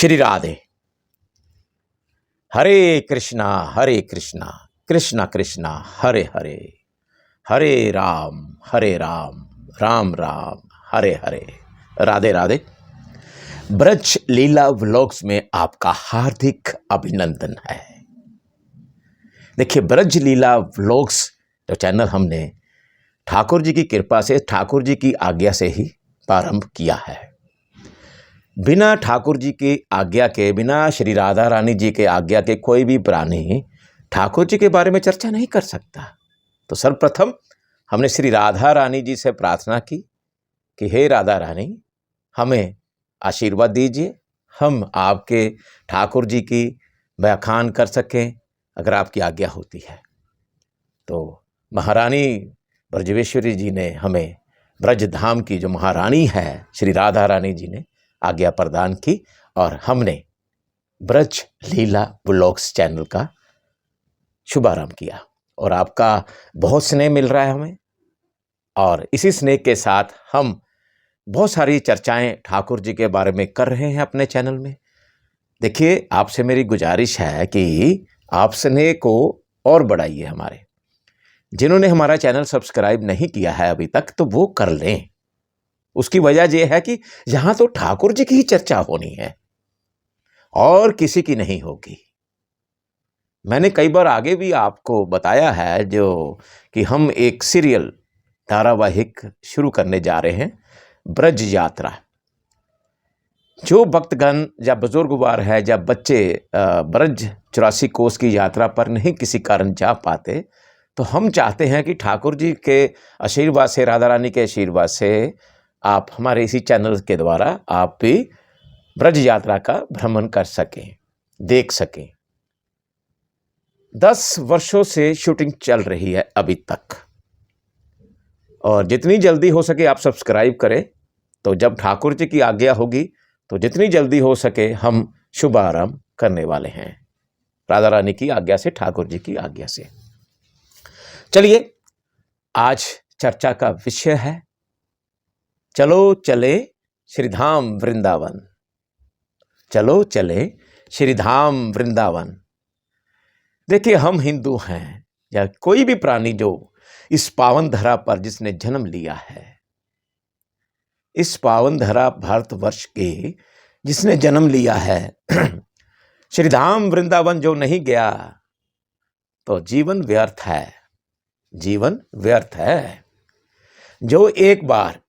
श्री राधे। हरे कृष्णा कृष्णा कृष्णा हरे हरे, हरे राम राम राम हरे हरे। राधे राधे। ब्रज लीला vlogs में आपका हार्दिक अभिनंदन है। देखिए, ब्रज लीला व्लॉग्स जो चैनल हमने ठाकुर जी की कृपा से, ठाकुर जी की आज्ञा से ही प्रारंभ किया है। बिना ठाकुर जी की आज्ञा के, बिना श्री राधा रानी जी के आज्ञा के कोई भी प्राणी ठाकुर जी के बारे में चर्चा नहीं कर सकता। तो सर्वप्रथम हमने श्री राधा रानी जी से प्रार्थना की कि हे राधा रानी, हमें आशीर्वाद दीजिए, हम आपके ठाकुर जी की व्याख्यान कर सकें अगर आपकी आज्ञा होती है। तो महारानी ब्रजवेश्वरी जी ने हमें ब्रज धाम की जो महारानी है श्री राधा रानी जी ने आज्ञा प्रदान की और हमने ब्रज लीला व्लॉग्स चैनल का शुभारंभ किया। और आपका बहुत स्नेह मिल रहा है हमें, और इसी स्नेह के साथ हम बहुत सारी चर्चाएं ठाकुर जी के बारे में कर रहे हैं अपने चैनल में। देखिए, आपसे मेरी गुजारिश है कि आप स्नेह को और बढ़ाइए। हमारे जिन्होंने हमारा चैनल सब्सक्राइब नहीं किया है अभी तक, तो वो कर लें। उसकी वजह यह है कि यहां तो ठाकुर जी की ही चर्चा होनी है और किसी की नहीं होगी। मैंने कई बार आगे भी आपको बताया है जो कि हम एक सीरियल धारावाहिक शुरू करने जा रहे हैं, ब्रज यात्रा। जो भक्तगण या बुजुर्गवार है या बच्चे ब्रज 84 कोस की यात्रा पर नहीं किसी कारण जा पाते, तो हम चाहते हैं कि ठाकुर जी के आशीर्वाद से, राधा रानी के आशीर्वाद से आप हमारे इसी चैनल के द्वारा आप भी ब्रज यात्रा का भ्रमण कर सकें, देख सकें। 10 वर्षों से शूटिंग चल रही है अभी तक, और जितनी जल्दी हो सके आप सब्सक्राइब करें। तो जब ठाकुर जी की आज्ञा होगी तो जितनी जल्दी हो सके हम शुभारंभ करने वाले हैं, राधा रानी की आज्ञा से, ठाकुर जी की आज्ञा से। चलिए, आज चर्चा का विषय है चलो चले श्रीधाम वृंदावन। चलो चले श्रीधाम वृंदावन। देखिए, हम हिंदू हैं या कोई भी प्राणी जो इस पावन धरा पर जिसने जन्म लिया है, इस पावन धरा भारतवर्ष के जिसने जन्म लिया है, श्रीधाम वृंदावन जो नहीं गया तो जीवन व्यर्थ है, जीवन व्यर्थ है। जो एक बार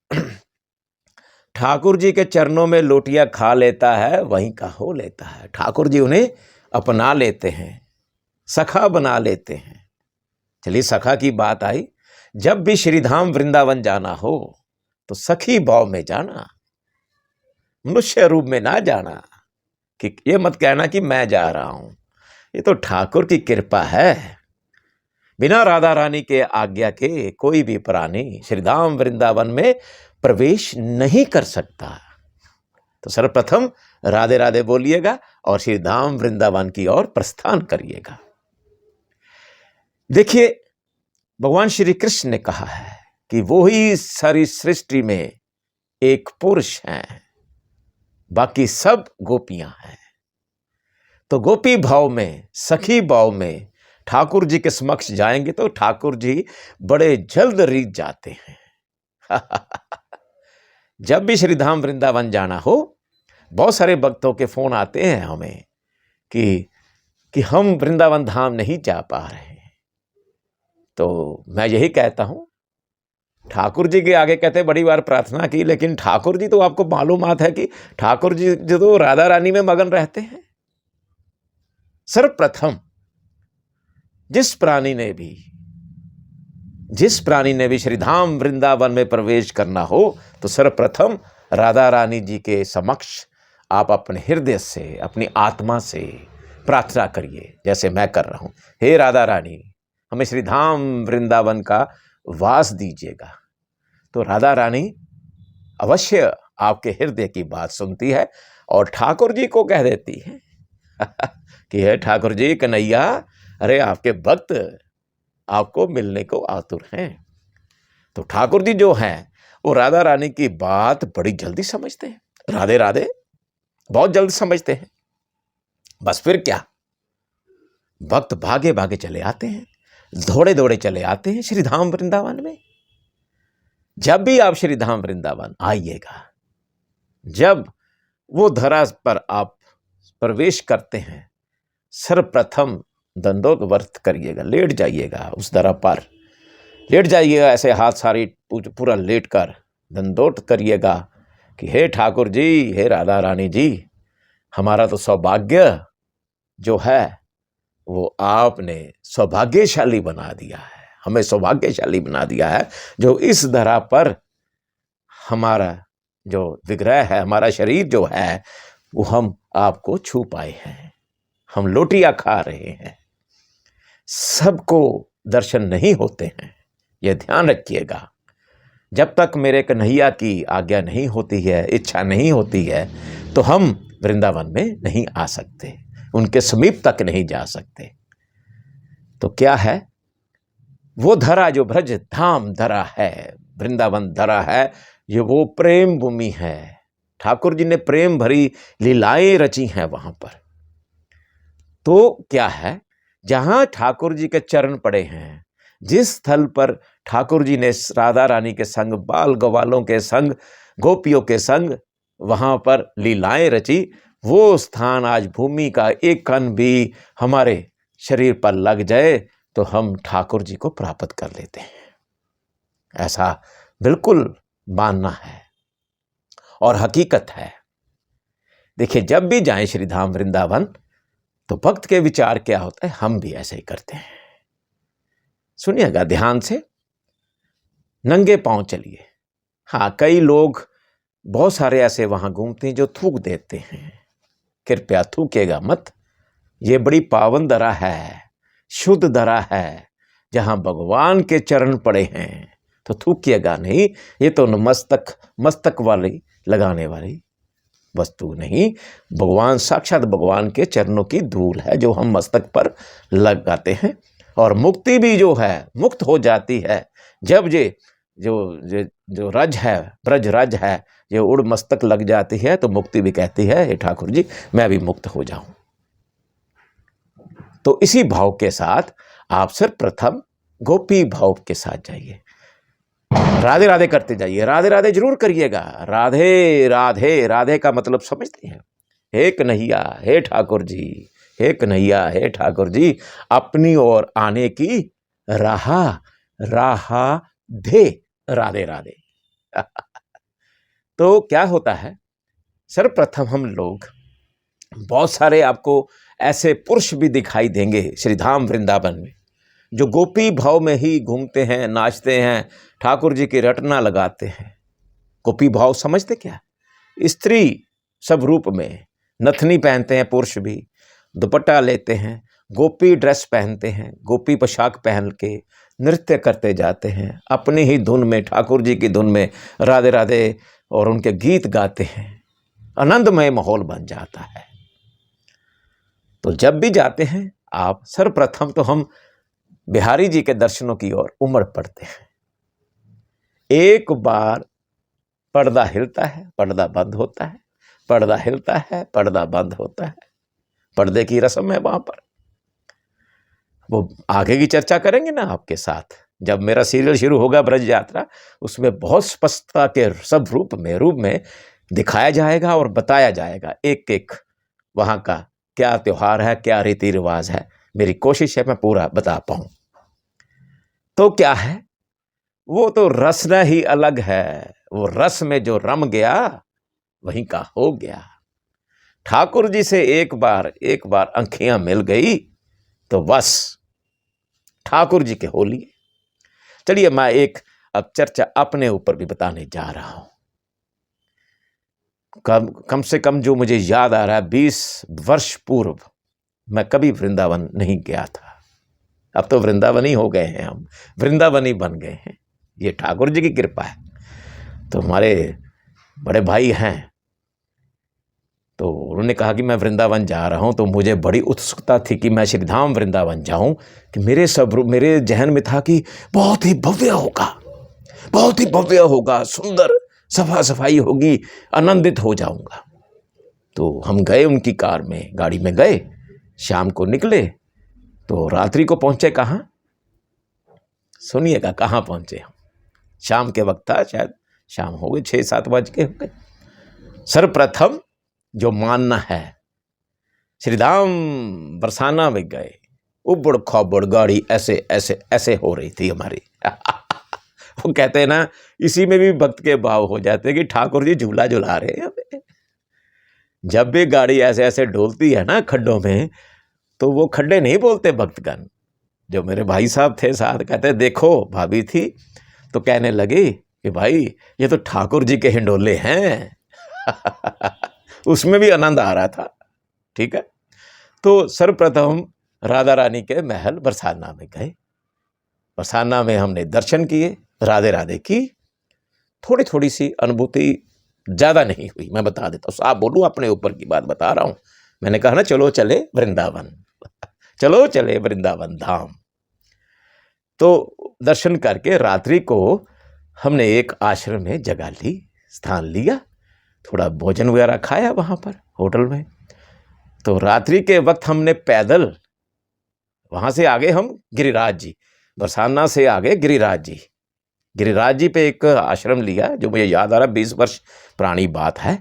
ठाकुर जी के चरणों में लोटियां खा लेता है वहीं का हो लेता है। ठाकुर जी उन्हें अपना लेते हैं, सखा बना लेते हैं। चलिए, सखा की बात आई, जब भी श्रीधाम वृंदावन जाना हो तो सखी भाव में जाना, मनुष्य रूप में ना जाना। कि ये मत कहना कि मैं जा रहा हूं, ये तो ठाकुर की कृपा है। बिना राधा रानी के आज्ञा के कोई भी प्राणी श्रीधाम वृंदावन में प्रवेश नहीं कर सकता। तो सर्वप्रथम राधे राधे बोलिएगा और श्रीधाम वृंदावन की ओर प्रस्थान करिएगा। देखिए, भगवान श्री कृष्ण ने कहा है कि वो ही सारी सृष्टि में एक पुरुष हैं, बाकी सब गोपियां हैं। तो गोपी भाव में, सखी भाव में ठाकुर जी के समक्ष जाएंगे तो ठाकुर जी बड़े जल्द रीझ जाते हैं। जब भी श्रीधाम वृंदावन जाना हो, बहुत सारे भक्तों के फोन आते हैं हमें कि हम वृंदावन धाम नहीं जा पा रहे हैं। तो मैं यही कहता हूं, ठाकुर जी के आगे कहते बड़ी बार प्रार्थना की, लेकिन ठाकुर जी तो आपको मालूमात है कि ठाकुर जी जो तो राधा रानी में मगन रहते हैं। सर्वप्रथम जिस प्राणी ने भी श्रीधाम वृंदावन में प्रवेश करना हो तो सर्वप्रथम राधा रानी जी के समक्ष आप अपने हृदय से, अपनी आत्मा से प्रार्थना करिए, जैसे मैं कर रहा हूं। हे राधा रानी, हमें श्रीधाम वृंदावन का वास दीजिएगा। तो राधा रानी अवश्य आपके हृदय की बात सुनती है और ठाकुर जी को कह देती है कि हे ठाकुर जी, कन्हैया, अरे आपके भक्त आपको मिलने को आतुर हैं। तो ठाकुर जी जो हैं वो राधा रानी की बात बड़ी जल्दी समझते हैं। राधे राधे। बहुत जल्द समझते हैं। बस फिर क्या, भक्त भागे भागे चले आते हैं, दौड़े दौड़े चले आते हैं श्री धाम वृंदावन में। जब भी आप श्री धाम वृंदावन आइएगा, जब वो धरा पर आप प्रवेश करते हैं, सर्वप्रथम दंडोत वर्त करिएगा, लेट जाइएगा, उस धरा पर लेट जाइएगा, ऐसे हाथ सारी पूरा लेट कर दंडोत करिएगा कि हे ठाकुर जी, हे राधा रानी जी, हमारा तो सौभाग्य जो है वो आपने सौभाग्यशाली बना दिया है, हमें सौभाग्यशाली बना दिया है, जो इस धरा पर हमारा जो विग्रह है, हमारा शरीर जो है, वो हम आपको छू पाए हैं, हम लोटियां खा रहे हैं। सबको दर्शन नहीं होते हैं, यह ध्यान रखिएगा। जब तक मेरे कन्हैया की आज्ञा नहीं होती है, इच्छा नहीं होती है, तो हम वृंदावन में नहीं आ सकते, उनके समीप तक नहीं जा सकते। तो क्या है वो धरा, जो ब्रज धाम धरा है, वृंदावन धरा है, ये वो प्रेम भूमि है। ठाकुर जी ने प्रेम भरी लीलाएं रची हैं वहां पर। तो क्या है, जहां ठाकुर जी के चरण पड़े हैं, जिस स्थल पर ठाकुर जी ने राधा रानी के संग, बाल ग्वालों के संग, गोपियों के संग वहां पर लीलाएं रची, वो स्थान आज भूमि का एक कण भी हमारे शरीर पर लग जाए तो हम ठाकुर जी को प्राप्त कर लेते हैं। ऐसा बिल्कुल मानना है और हकीकत है। देखिए, जब भी जाएं श्री धाम वृंदावन तो भक्त के विचार क्या होता है, हम भी ऐसे ही करते हैं। सुनिएगा ध्यान से, नंगे पांव चलिए। हाँ, कई लोग बहुत सारे ऐसे वहां घूमते हैं जो थूक देते हैं, कृपया थूकेगा मत। ये बड़ी पावन धरा है, शुद्ध धरा है, जहां भगवान के चरण पड़े हैं, तो थूकिएगा नहीं। ये तो मस्तक वाली लगाने वाली वस्तु नहीं, भगवान, साक्षात भगवान के चरणों की धूल है जो हम मस्तक पर लगाते हैं। और मुक्ति भी जो है, मुक्त हो जाती है जब ये जो रज है, ब्रज रज है, ये उड़ मस्तक लग जाती है, तो मुक्ति भी कहती है हे ठाकुर जी, मैं भी मुक्त हो जाऊं। तो इसी भाव के साथ आप सर्वप्रथम गोपी भाव के साथ जाइए, राधे राधे करते जाइए, राधे राधे जरूर करिएगा। राधे राधे, राधे का मतलब समझते हैं, हे कन्हैया, हे ठाकुर जी, हे कन्हैया, हे ठाकुर जी, अपनी ओर आने की राह दे, राधे राधे। तो क्या होता है, सर्वप्रथम हम लोग, बहुत सारे आपको ऐसे पुरुष भी दिखाई देंगे श्री धाम वृंदावन में, जो गोपी भाव में ही घूमते हैं, नाचते हैं, ठाकुर जी की रटना लगाते हैं। गोपी भाव समझते क्या, स्त्री सब रूप में, नथनी पहनते हैं, पुरुष भी दुपट्टा लेते हैं, गोपी ड्रेस पहनते हैं, गोपी पोशाक पहन के नृत्य करते जाते हैं, अपनी ही धुन में, ठाकुर जी की धुन में राधे राधे और उनके गीत गाते हैं, आनंदमय माहौल बन जाता है। तो जब भी जाते हैं आप, सर्वप्रथम तो हम बिहारी जी के दर्शनों की ओर उमड़ पड़ते हैं। एक बार पर्दा हिलता है, पर्दा बंद होता है, पर्दा हिलता है, पर्दा बंद होता है, पर्दे की रस्म है वहां पर। वो आगे की चर्चा करेंगे ना आपके साथ, जब मेरा सीरियल शुरू होगा ब्रज यात्रा, उसमें बहुत स्पष्टता के सब रूप में दिखाया जाएगा और बताया जाएगा, एक एक वहां का क्या त्योहार है, क्या रीति रिवाज है। मेरी कोशिश है मैं पूरा बता पाऊं। तो क्या है, वो तो रसना ही अलग है, वो रस में जो रम गया वहीं का हो गया। ठाकुर जी से एक बार आंखियां मिल गई तो बस ठाकुर जी के हो लिए। चलिए, मैं एक अब चर्चा अपने ऊपर भी बताने जा रहा हूं। कम से कम जो मुझे याद आ रहा है, 20 वर्ष पूर्व मैं कभी वृंदावन नहीं गया था। अब तो वृंदावनी हो गए हैं, हम वृंदावनी बन गए हैं, ये ठाकुर जी की कृपा है। तो हमारे बड़े भाई हैं, तो उन्होंने कहा कि मैं वृंदावन जा रहा हूं, तो मुझे बड़ी उत्सुकता थी कि मैं श्रीधाम वृंदावन जाऊं। कि मेरे जहन में था कि बहुत ही भव्य होगा, सुंदर, सफाई होगी, आनंदित हो जाऊंगा। तो हम गए उनकी कार में, गाड़ी में गए, शाम को निकले तो रात्रि को पहुंचे कहाँ? सुनिएगा कहाँ पहुंचे हम। शाम के वक्त था, शायद शाम हो गई, 6-7 बज के हो गए। सर्वप्रथम जो मानना है, श्री धाम बरसाना में गए, उबड़ खाबड़ गाड़ी ऐसे ऐसे ऐसे हो रही थी हमारी। वो कहते हैं ना, इसी में भी भक्त के भाव हो जाते हैं कि ठाकुर जी झूला झुला रहे हैं हमें। जब भी गाड़ी ऐसे ऐसे डोलती है ना खड्डों में, तो वो खड्डे नहीं बोलते भक्तगण। जो मेरे भाई साहब थे साथ, कहते देखो भाभी थी तो कहने लगी कि भाई ये तो ठाकुर जी के हिंडोले हैं। उसमें भी आनंद आ रहा था। ठीक है, तो सर्वप्रथम राधा रानी के महल बरसाना में गए। बरसाना में हमने दर्शन किए, राधे राधे की। थोड़ी थोड़ी सी अनुभूति, ज़्यादा नहीं हुई। मैं बता देता हूँ, आप बोलूँ अपने ऊपर की बात बता रहा हूँ। मैंने कहा ना, चलो चले वृंदावन, चलो चले वृंदावन धाम। तो दर्शन करके रात्रि को हमने एक आश्रम में जगह ली, स्थान लिया, थोड़ा भोजन वगैरह खाया वहाँ पर होटल में। तो रात्रि के वक्त हमने पैदल वहाँ से आगे हम गिरिराज जी, बरसाना से आगे गिरिराज जी पे एक आश्रम लिया, जो मुझे याद आ रहा, 20 वर्ष पुरानी बात है।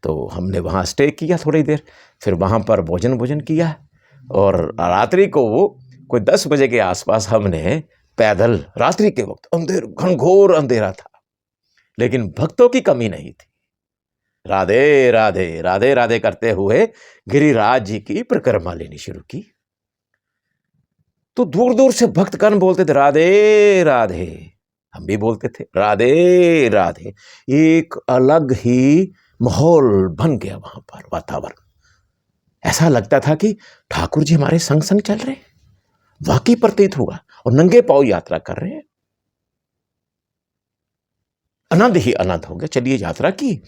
तो हमने वहाँ स्टे किया थोड़ी देर, फिर वहाँ पर भोजन किया, और रात्रि को कोई 10 बजे के आसपास हमने पैदल, रात्रि के वक्त अंधेर, घनघोर अंधेरा था, लेकिन भक्तों की कमी नहीं थी। राधे राधे राधे राधे करते हुए गिरिराज जी की परिक्रमा लेनी शुरू की। तो दूर दूर से भक्तगण बोलते थे राधे राधे, हम भी बोलते थे राधे राधे। एक अलग ही माहौल बन गया वहां पर, वातावरण ऐसा लगता था कि ठाकुर जी हमारे संग संग चल रहे हैं, वाकई प्रतीत हुआ, और नंगे पांव यात्रा कर रहे हैं। आनंद ही आनंद हो गया। चलिए यात्रा की,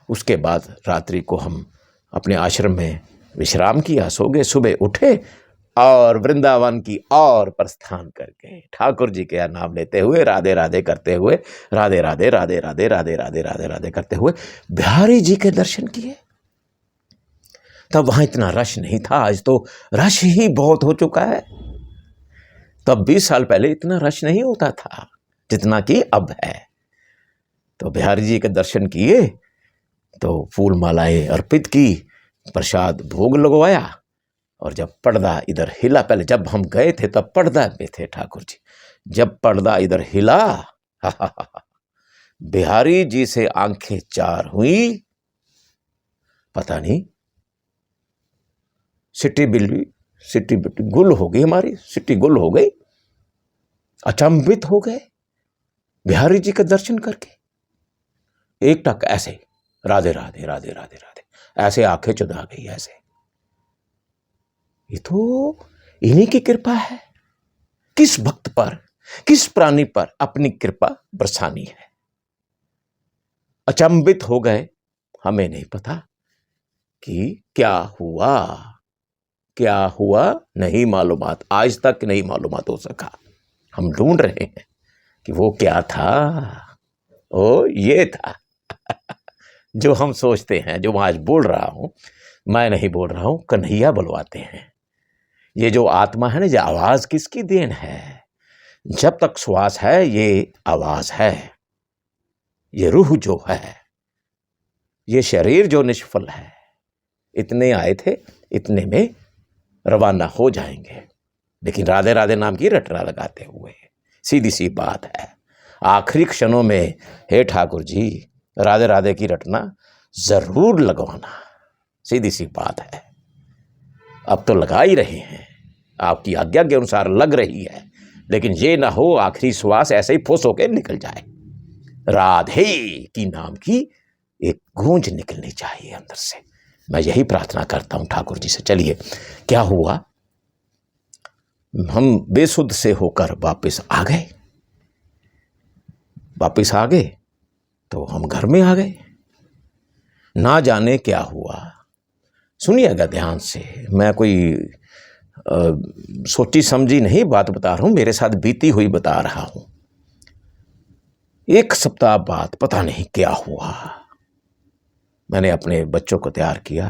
उसके बाद रात्रि को हम अपने आश्रम में विश्राम किया, सो गए। सुबह उठे और वृंदावन की और प्रस्थान करके ठाकुर जी का नाम लेते हुए, राधे राधे करते हुए, राधे राधे राधे राधे राधे राधे राधे राधे करते हुए बिहारी जी के दर्शन किए। तब वहां इतना रश नहीं था, आज तो रश ही बहुत हो चुका है। तब 20 साल पहले इतना रश नहीं होता था जितना कि अब है। तो बिहारी जी के दर्शन किए, तो फूल मालाएं अर्पित की, प्रसाद भोग लगवाया, और जब पर्दा इधर हिला, पहले जब हम गए थे तब पर्दा में थे ठाकुर जी, जब पर्दा इधर हिला, बिहारी जी से आंखें चार हुई, पता नहीं सिटी बिल्ली गुल हो गई, हमारी सिटी गुल हो गई। अचंभित हो गए बिहारी जी का दर्शन करके। एक टक ऐसे राधे राधे राधे राधे राधे, ऐसे आंखें चुदा गई ऐसे। ये तो इन्हीं की कृपा है। किस भक्त पर, किस प्राणी पर अपनी कृपा बरसानी है। अचंभित हो गए, हमें नहीं पता कि क्या हुआ नहीं मालूमात, आज तक नहीं मालूमात हो सका। हम ढूंढ रहे हैं कि वो क्या था। ओ ये था जो हम सोचते हैं, जो मैं आज बोल रहा हूं, मैं नहीं बोल रहा हूं, कन्हैया बुलवाते हैं। ये जो आत्मा है ना, ये आवाज किसकी देन है? जब तक श्वास है ये आवाज है, ये रूह जो है, ये शरीर जो निष्फल है, इतने आए थे, इतने में रवाना हो जाएंगे। लेकिन राधे राधे नाम की रटना लगाते हुए, सीधी सी बात है, आखिरी क्षणों में हे ठाकुर जी राधे राधे की रटना जरूर लगवाना, सीधी सी बात है। अब तो लगा ही रहे हैं, आपकी आज्ञा के अनुसार लग रही है, लेकिन ये ना हो आखिरी श्वास ऐसे ही फुस होकर निकल जाए। राधे की नाम की एक गूंज निकलनी चाहिए अंदर से। मैं यही प्रार्थना करता हूं ठाकुर जी से। चलिए, क्या हुआ, हम बेसुध से होकर वापस आ गए तो हम घर में आ गए। ना जाने क्या हुआ, सुनिएगा ध्यान से, मैं कोई सोची समझी नहीं बात बता रहा हूं, मेरे साथ बीती हुई बता रहा हूं। 1 सप्ताह बाद पता नहीं क्या हुआ, मैंने अपने बच्चों को तैयार किया,